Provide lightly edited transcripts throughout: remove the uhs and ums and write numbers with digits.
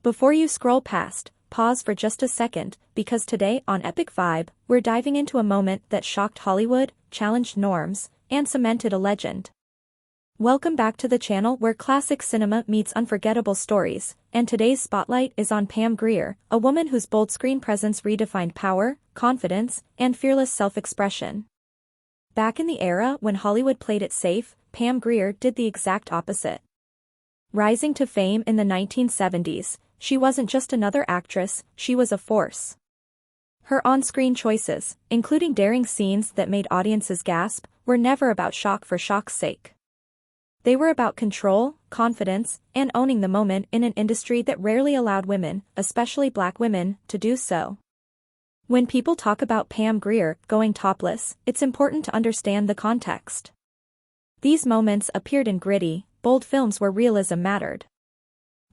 Before you scroll past, pause for just a second, because today on Epic Vibe, we're diving into a moment that shocked Hollywood, challenged norms, and cemented a legend. Welcome back to the channel where classic cinema meets unforgettable stories, and today's spotlight is on Pam Grier, a woman whose bold screen presence redefined power, confidence, and fearless self-expression. Back in the era when Hollywood played it safe, Pam Grier did the exact opposite. Rising to fame in the 1970s, she wasn't just another actress, she was a force. Her on-screen choices, including daring scenes that made audiences gasp, were never about shock for shock's sake. They were about control, confidence, and owning the moment in an industry that rarely allowed women, especially Black women, to do so. When people talk about Pam Grier going topless, it's important to understand the context. These moments appeared in gritty, bold films where realism mattered.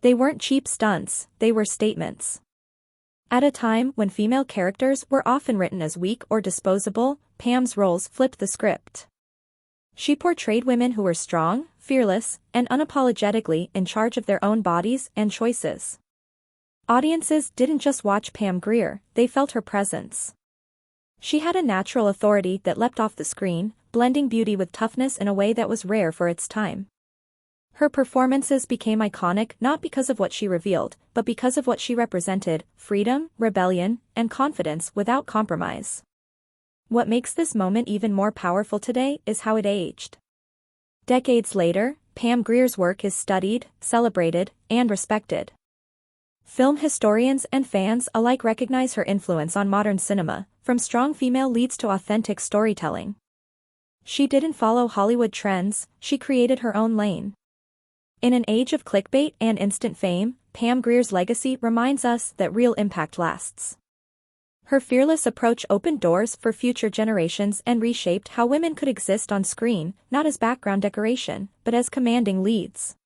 They weren't cheap stunts, they were statements. At a time when female characters were often written as weak or disposable, Pam's roles flipped the script. She portrayed women who were strong, fearless, and unapologetically in charge of their own bodies and choices. Audiences didn't just watch Pam Grier, they felt her presence. She had a natural authority that leapt off the screen, blending beauty with toughness in a way that was rare for its time. Her performances became iconic not because of what she revealed, but because of what she represented: freedom, rebellion, and confidence without compromise. What makes this moment even more powerful today is how it aged. Decades later, Pam Grier's work is studied, celebrated, and respected. Film historians and fans alike recognize her influence on modern cinema, from strong female leads to authentic storytelling. She didn't follow Hollywood trends, she created her own lane. In an age of clickbait and instant fame, Pam Grier's legacy reminds us that real impact lasts. Her fearless approach opened doors for future generations and reshaped how women could exist on screen, not as background decoration, but as commanding leads.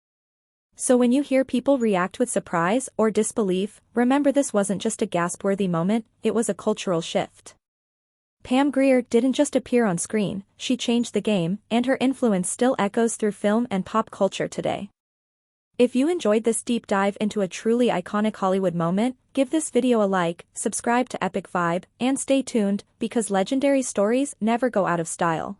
So when you hear people react with surprise or disbelief, remember this wasn't just a gasp-worthy moment, it was a cultural shift. Pam Grier didn't just appear on screen, she changed the game, and her influence still echoes through film and pop culture today. If you enjoyed this deep dive into a truly iconic Hollywood moment, give this video a like, subscribe to Epic Vibe, and stay tuned, because legendary stories never go out of style.